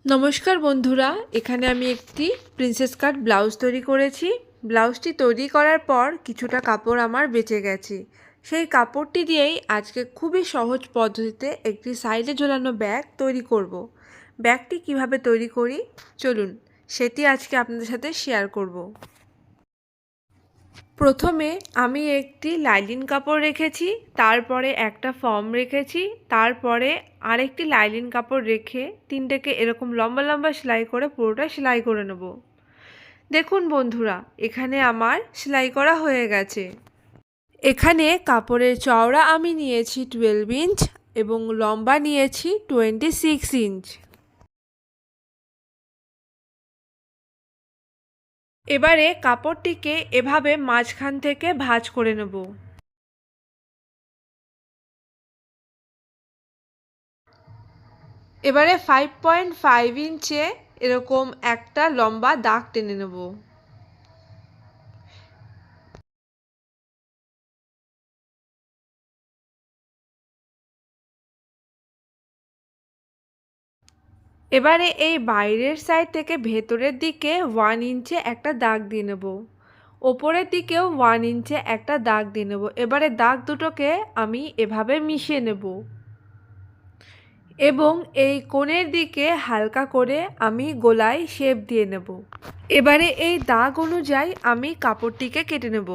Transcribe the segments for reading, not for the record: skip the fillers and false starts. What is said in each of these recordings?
নমস্কার বন্ধুরা, এখানে আমি একটি প্রিন্সেস কাট ব্লাউজ তৈরি করেছি। ব্লাউজটি তৈরি করার পর কিছুটা কাপড় আমার বেঁচে গেছে। সেই কাপড়টি দিয়েই আজকে খুবই সহজ পদ্ধতিতে একটি সাইডে ঝোলানো ব্যাগ তৈরি করব। ব্যাগটি কিভাবে তৈরি করি চলুন সেটি আজকে আপনাদের সাথে শেয়ার করব। প্রথমে আমি একটি লাইলিন কাপড় রেখেছি, তারপরে একটা ফর্ম রেখেছি, তারপরে আরেকটি লাইলিন কাপড় রেখে তিনটেকে এরকম লম্বা লম্বা সেলাই করে পুরোটা সেলাই করে নেব। দেখুন বন্ধুরা, এখানে আমার সেলাই করা হয়ে গেছে। এখানে কাপড়ের চওড়া আমি নিয়েছি 12 ইঞ্চ এবং লম্বা নিয়েছি 26 ইঞ্চ। এবারে কাপড়টিকে এভাবে মাঝখান থেকে ভাঁজ করে নেব। এবারে 5.5 ইঞ্চে এরকম একটা লম্বা দাগ টেনে নেব। এবারে এই বাইরের সাইড থেকে ভেতরের দিকে 1 ইঞ্চে একটা দাগ দিয়ে নেব। ওপরের দিকেও 1 ইঞ্চে একটা দাগ দিয়ে নেব। এবারে দাগ দুটোকে আমি এভাবে মিশিয়ে নেব এবং এই কোণের দিকে হালকা করে আমি গোলায় শেপ দিয়ে নেব। এবারে এই দাগ অনুযায়ী আমি কাপড়টিকে কেটে নেব।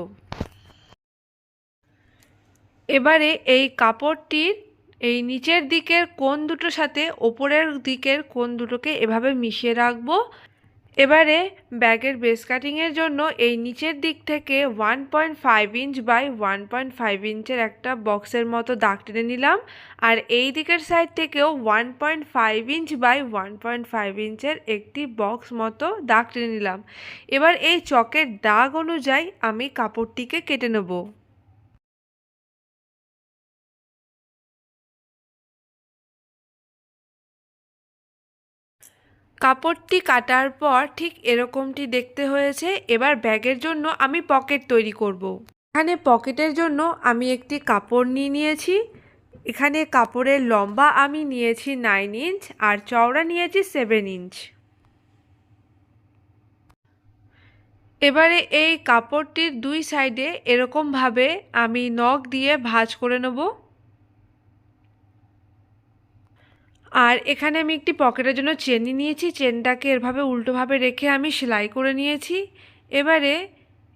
এবারে এই কাপড়টির এই নিচের দিকের কোণ দুটোর সাথে ওপরের দিকের কোণ দুটোকে এভাবে মিশিয়ে রাখবো। এবারে ব্যাগের বেস কাটিংয়ের জন্য এই নিচের দিক থেকে 1.5 ইঞ্চ বাই 1.5 ইঞ্চের একটা বক্সের মতো দাগ টেনে নিলাম, আর এই দিকের সাইড থেকেও 1.5 ইঞ্চ বাই 1.5 ইঞ্চের একটি বক্স মতো দাগ টেনে নিলাম। এবার এই চকের দাগ অনুযায়ী আমি কাপড়টিকে কেটে নেব। কাপড়টি কাটার পর ঠিক এরকমটি দেখতে হয়েছে। এবার ব্যাগের জন্য আমি পকেট তৈরি করব। এখানে পকেটের জন্য আমি একটি কাপড় নিয়েছি। এখানে কাপড়ের লম্বা আমি নিয়েছি 9 ইঞ্চ আর চওড়া নিয়েছি 7 ইঞ্চ। এবারে এই কাপড়টির দুই সাইডে এরকমভাবে আমি নখ দিয়ে ভাঁজ করে নেব। আর এখানে আমি একটি পকেটের জন্য চেন নিয়েছি। চেনটাকে এভাবে উল্টোভাবে রেখে আমি সেলাই করে নিয়েছি। এবারে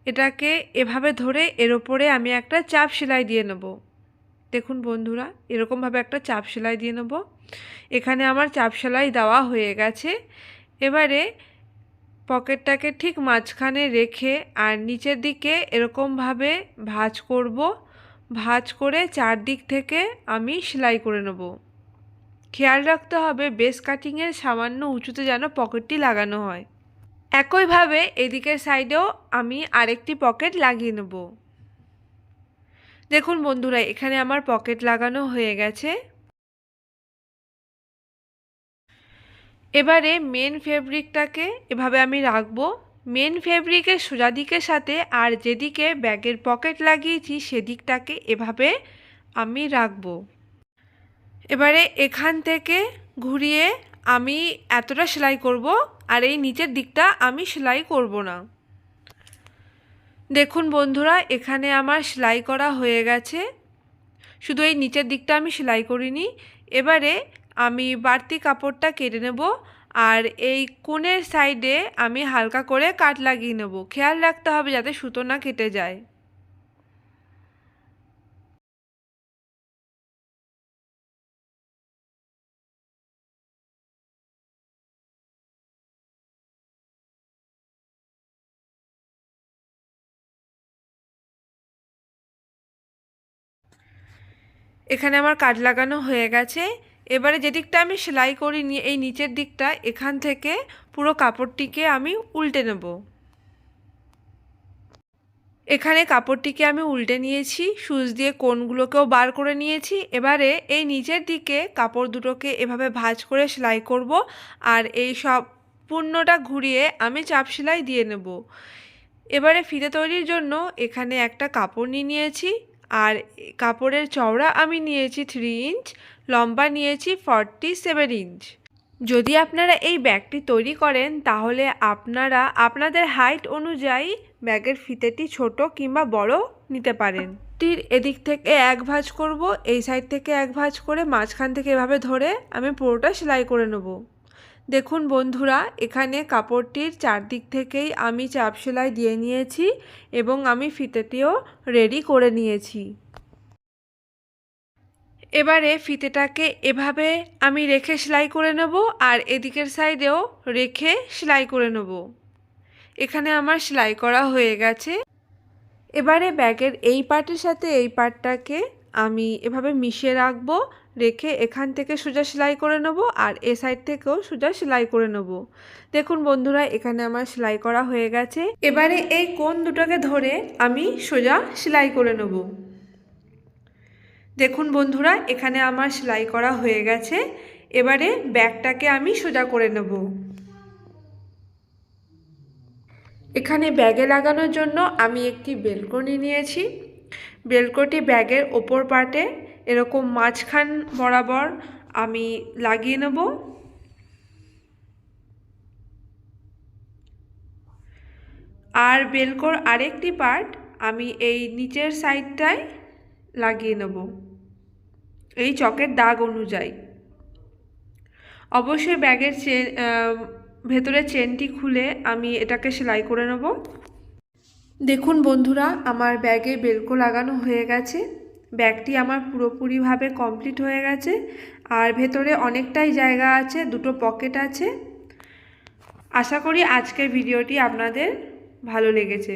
এটাকে এভাবে ধরে এর ওপরে আমি একটা চাপ সেলাই দিয়ে নেব। দেখুন বন্ধুরা, এরকমভাবে একটা চাপ সেলাই দিয়ে নেব। এখানে আমার চাপ সেলাই দেওয়া হয়ে গেছে। এবারে পকেটটাকে ঠিক মাঝখানে রেখে আর নিচের দিকে এরকমভাবে ভাঁজ করব। ভাঁজ করে চারদিক থেকে আমি সেলাই করে নেব। খেয়াল রাখতে হবে বেস কাটিংয়ের সামান্য উঁচুতে যেন পকেটটি লাগানো হয়। একইভাবে এদিকের সাইডেও আমি আরেকটি পকেট লাগিয়ে নেব। দেখুন বন্ধুরা, এখানে আমার পকেট লাগানো হয়ে গেছে। এবারে মেন ফেব্রিকটাকে এভাবে আমি রাখবো। মেন ফেব্রিকের সোজা দিকের সাথে আর যেদিকে ব্যাগের পকেট লাগিয়েছি সেদিকটাকে এভাবে আমি রাখবো। এবারে এখান থেকে ঘুরিয়ে আমি এতটা সেলাই করব, আর এই নিচের দিকটা আমি সেলাই করব না। দেখুন বন্ধুরা, এখানে আমার সেলাই করা হয়ে গেছে। শুধু এই নিচের দিকটা আমি সেলাই করিনি। এবারে আমি বাড়তি কাপড়টা কেটে নেব আর এই কোণের সাইডে আমি হালকা করে কাট লাগিয়ে নেব। খেয়াল রাখতে হবে যাতে সুতো না কেটে যায়। এখানে আমার কাট লাগানো হয়ে গেছে। এবারে যেদিকটা আমি সেলাই করিনি এই নিচের দিকটা, এখান থেকে পুরো কাপড়টিকে আমি উল্টে নেব। এখানে কাপড়টিকে আমি উল্টে নিয়েছি, সুচ দিয়ে কোণগুলোকেও বার করে নিয়েছি। এবারে এই নিচের দিকে কাপড় দুটোকে এভাবে ভাঁজ করে সেলাই করব, আর এই সম্পূর্ণটা ঘুরিয়ে আমি চাপ সেলাই দিয়ে নেব। এবারে ফিতে তৈরির জন্য এখানে একটা কাপড় নিয়েছি, আর কাপড়ের চওড়া আমি নিয়েছি 3 ইঞ্চ, লম্বা নিয়েছি 47 ইঞ্চ। যদি আপনারা এই ব্যাগটি তৈরি করেন তাহলে আপনারা আপনাদের হাইট অনুযায়ী ব্যাগের ফিতেটি ছোট কিংবা বড় নিতে পারেন। টির এদিক থেকে এক ভাঁজ করব, এই সাইড থেকে এক ভাঁজ করে মাঝখান থেকে এভাবে ধরে আমি পুরোটা সেলাই করে নেব। দেখুন বন্ধুরা, এখানে কাপড়টির চারদিক থেকেই আমি চাপ সেলাই দিয়ে নিয়েছি এবং আমি ফিতেটিও রেডি করে নিয়েছি। এবারে ফিতেটাকে এভাবে আমি রেখে সেলাই করে নেব আর এদিকের সাইডেও রেখে সেলাই করে নেব। এখানে আমার সেলাই করা হয়ে গেছে। এবারে ব্যাগের এই পার্টের সাথে এই পার্টটাকে আমি এভাবে মিশিয়ে রাখবো, রেখে এখান থেকে সোজা সেলাই করে নেব আর এ সাইড থেকেও সোজা সেলাই করে নেব। দেখুন বন্ধুরা, এখানে আমার সেলাই করা হয়ে গেছে। এবারে এই কোণ দুটোকে ধরে আমি সোজা সেলাই করে নেব। দেখুন বন্ধুরা, এখানে আমার সেলাই করা হয়ে গেছে। এবারে ব্যাগটাকে আমি সোজা করে নেব। এখানে ব্যাগে লাগানোর জন্য আমি একটি বেলকনি নিয়েছি। বেলকনি ব্যাগের ওপর পার্টে এরকম মাঝখান বরাবর আমি লাগিয়ে নেব। আর বেলকোর আরেকটি পার্ট আমি এই নিচের সাইডটায় লাগিয়ে নেব এই চকের দাগ অনুযায়ী। অবশ্যই ব্যাগের ভেতরে চেনটি খুলে আমি এটাকে সেলাই করে নেব। দেখুন বন্ধুরা, আমার ব্যাগে বেলকো লাগানো হয়ে গেছে। ব্যাগটি আমার পুরোপুরিভাবে কমপ্লিট হয়ে গেছে আর ভেতরে অনেকটাই জায়গা আছে, দুটো পকেট আছে। আশা করি আজকের ভিডিওটি আপনাদের ভালো লেগেছে।